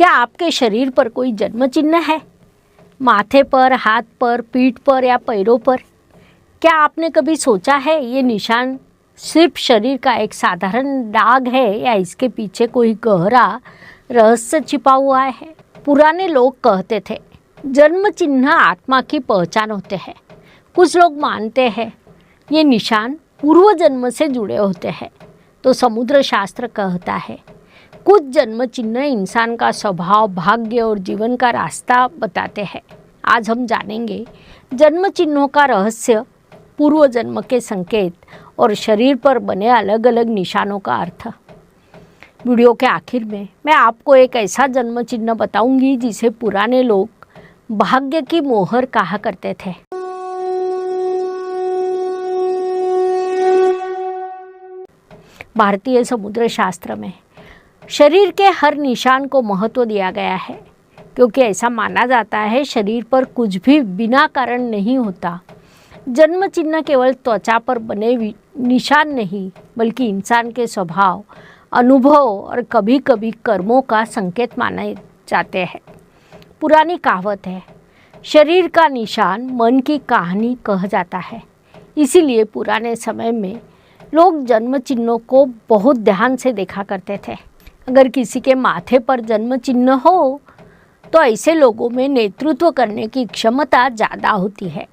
क्या आपके शरीर पर कोई जन्म चिन्ह है? माथे पर, हाथ पर, पीठ पर या पैरों पर? क्या आपने कभी सोचा है ये निशान सिर्फ शरीर का एक साधारण दाग है या इसके पीछे कोई गहरा रहस्य छिपा हुआ है? पुराने लोग कहते थे जन्म चिन्ह आत्मा की पहचान होते हैं। कुछ लोग मानते हैं ये निशान पूर्व जन्म से जुड़े होते हैं, तो समुद्र शास्त्र कहता है कुछ जन्म चिन्ह इंसान का स्वभाव, भाग्य और जीवन का रास्ता बताते हैं। आज हम जानेंगे जन्म चिन्हों का रहस्य, पूर्व जन्म के संकेत और शरीर पर बने अलग अलग निशानों का अर्थ। वीडियो के आखिर में मैं आपको एक ऐसा जन्म चिन्ह बताऊंगी जिसे पुराने लोग भाग्य की मोहर कहा करते थे। भारतीय समुद्र शास्त्र में शरीर के हर निशान को महत्व दिया गया है, क्योंकि ऐसा माना जाता है शरीर पर कुछ भी बिना कारण नहीं होता। जन्म चिन्ह केवल त्वचा पर बने निशान नहीं, बल्कि इंसान के स्वभाव, अनुभव और कभी कभी कर्मों का संकेत माने जाते हैं। पुरानी कहावत है, शरीर का निशान मन की कहानी कहा जाता है। इसीलिए पुराने समय में लोग जन्म चिन्हों को बहुत ध्यान से देखा करते थे। अगर किसी के माथे पर जन्म चिन्ह हो तो ऐसे लोगों में नेतृत्व करने की क्षमता ज़्यादा होती है।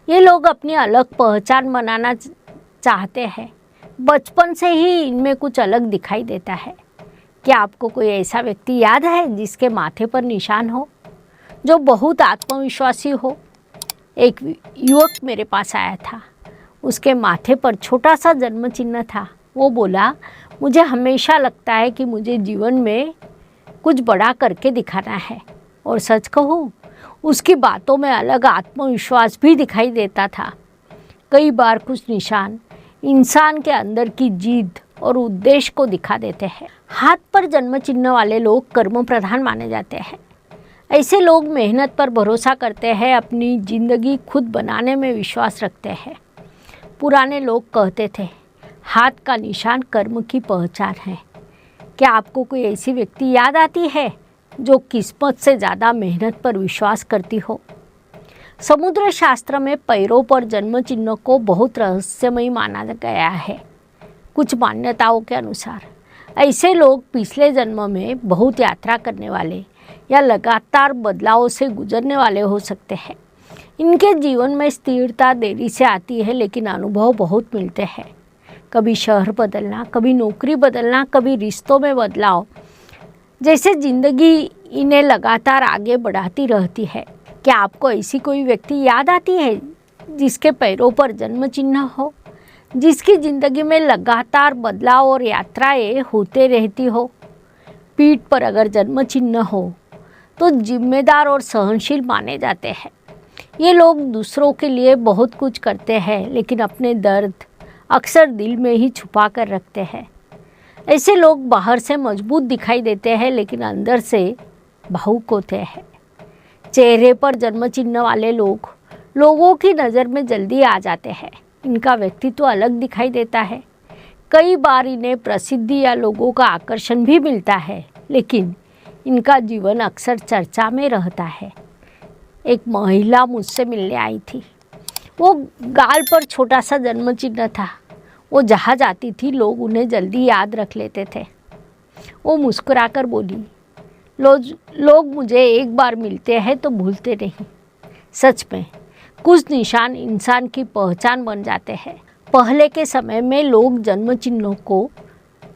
ये लोग अपनी अलग पहचान बनाना चाहते हैं। बचपन से ही इनमें कुछ अलग दिखाई देता है। क्या आपको कोई ऐसा व्यक्ति याद है जिसके माथे पर निशान हो, जो बहुत आत्मविश्वासी हो? एक युवक मेरे पास आया था। उसके माथे पर छोटा सा जन्म चिन्ह था। वो बोला, मुझे हमेशा लगता है कि मुझे जीवन में कुछ बड़ा करके दिखाना है। और सच कहूँ, उसकी बातों में अलग आत्मविश्वास भी दिखाई देता था। कई बार कुछ निशान इंसान के अंदर की जिद और उद्देश्य को दिखा देते हैं। हाथ पर जन्म चिन्ह वाले लोग कर्म प्रधान माने जाते हैं। ऐसे लोग मेहनत पर भरोसा करते हैं, अपनी जिंदगी खुद बनाने में विश्वास रखते हैं। पुराने लोग कहते थे हाथ का निशान कर्म की पहचान है। क्या आपको कोई ऐसी व्यक्ति याद आती है जो किस्मत से ज़्यादा मेहनत पर विश्वास करती हो? समुद्र शास्त्र में पैरों पर जन्म चिन्ह को बहुत रहस्यमयी माना गया है। कुछ मान्यताओं के अनुसार ऐसे लोग पिछले जन्म में बहुत यात्रा करने वाले या लगातार बदलावों से गुजरने वाले हो सकते हैं। इनके जीवन में स्थिरता देरी से आती है, लेकिन अनुभव बहुत मिलते हैं। कभी शहर बदलना, कभी नौकरी बदलना, कभी रिश्तों में बदलाव, जैसे जिंदगी इन्हें लगातार आगे बढ़ाती रहती है। क्या आपको ऐसी कोई व्यक्ति याद आती है जिसके पैरों पर जन्म चिन्ह हो, जिसकी ज़िंदगी में लगातार बदलाव और यात्राएं होते रहती हो? पीठ पर अगर जन्म चिन्ह हो तो जिम्मेदार और सहनशील माने जाते हैं। ये लोग दूसरों के लिए बहुत कुछ करते हैं, लेकिन अपने दर्द अक्सर दिल में ही छुपा कर रखते हैं। ऐसे लोग बाहर से मजबूत दिखाई देते हैं, लेकिन अंदर से भावुक होते हैं। चेहरे पर जन्म चिन्ह वाले लोग लोगों की नज़र में जल्दी आ जाते हैं। इनका व्यक्तित्व अलग दिखाई देता है। कई बार इन्हें प्रसिद्धि या लोगों का आकर्षण भी मिलता है, लेकिन इनका जीवन अक्सर चर्चा में रहता है। एक महिला मुझसे मिलने आई थी। वो गाल पर छोटा सा जन्म चिन्ह था। वो जहाँ जाती थी लोग उन्हें जल्दी याद रख लेते थे। वो मुस्कुराकर बोली, लोग मुझे एक बार मिलते हैं तो भूलते नहीं। सच में कुछ निशान इंसान की पहचान बन जाते हैं। पहले के समय में लोग जन्म चिन्हों को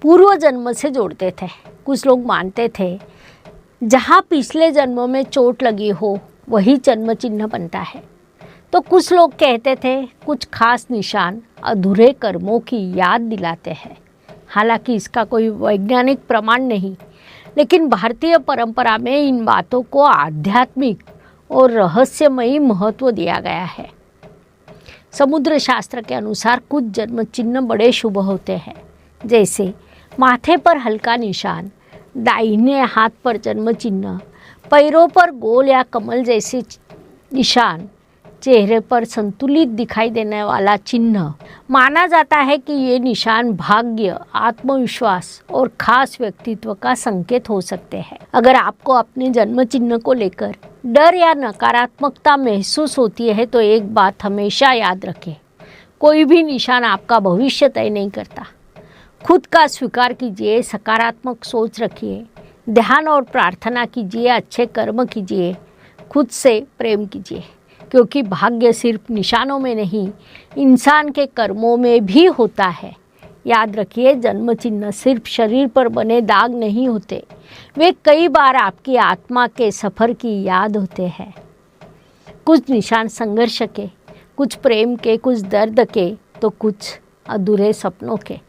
पूर्व जन्म से जोड़ते थे। कुछ लोग मानते थे जहाँ पिछले जन्म में चोट लगी हो वही जन्म चिन्ह बनता है। तो कुछ लोग कहते थे कुछ खास निशान अधूरे कर्मों की याद दिलाते हैं। हालांकि इसका कोई वैज्ञानिक प्रमाण नहीं, लेकिन भारतीय परंपरा में इन बातों को आध्यात्मिक और रहस्यमयी महत्व दिया गया है। समुद्र शास्त्र के अनुसार कुछ जन्म चिन्ह बड़े शुभ होते हैं, जैसे माथे पर हल्का निशान, दाहिने हाथ पर जन्म चिन्ह, पैरों पर गोल या कमल जैसे निशान, चेहरे पर संतुलित दिखाई देने वाला चिन्ह। माना जाता है कि ये निशान भाग्य, आत्मविश्वास और खास व्यक्तित्व का संकेत हो सकते हैं। अगर आपको अपने जन्म चिन्ह को लेकर डर या नकारात्मकता महसूस होती है तो एक बात हमेशा याद रखें, कोई भी निशान आपका भविष्य तय नहीं करता। खुद का स्वीकार कीजिए, सकारात्मक सोच रखिए, ध्यान और प्रार्थना कीजिए, अच्छे कर्म कीजिए, खुद से प्रेम कीजिए, क्योंकि भाग्य सिर्फ निशानों में नहीं, इंसान के कर्मों में भी होता है। याद रखिए, जन्म चिन्ह सिर्फ शरीर पर बने दाग नहीं होते, वे कई बार आपकी आत्मा के सफ़र की याद होते हैं। कुछ निशान संघर्ष के, कुछ प्रेम के, कुछ दर्द के, तो कुछ अधूरे सपनों के।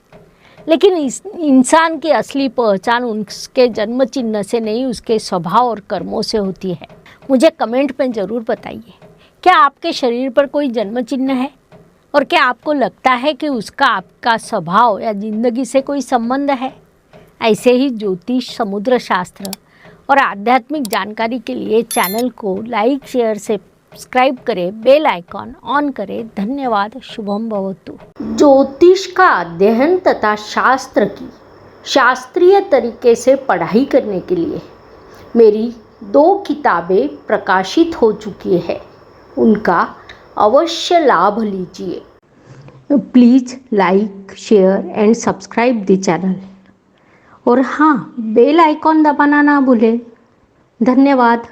लेकिन इस इंसान की असली पहचान उसके जन्म चिन्ह से नहीं, उसके स्वभाव और कर्मों से होती है। मुझे कमेंट में ज़रूर बताइए, क्या आपके शरीर पर कोई जन्म चिन्ह है और क्या आपको लगता है कि उसका आपका स्वभाव या जिंदगी से कोई संबंध है? ऐसे ही ज्योतिष, समुद्र शास्त्र और आध्यात्मिक जानकारी के लिए चैनल को लाइक, शेयर से सब्सक्राइब करें, बेल आइकॉन ऑन करें। धन्यवाद। शुभम भवतु। ज्योतिष का अध्ययन तथा शास्त्र की शास्त्रीय तरीके से पढ़ाई करने के लिए मेरी 2 किताबें प्रकाशित हो चुकी है, उनका अवश्य लाभ लीजिए। Please like, share and subscribe the channel. और हाँ, बेल आइकॉन दबाना ना भूलें। धन्यवाद।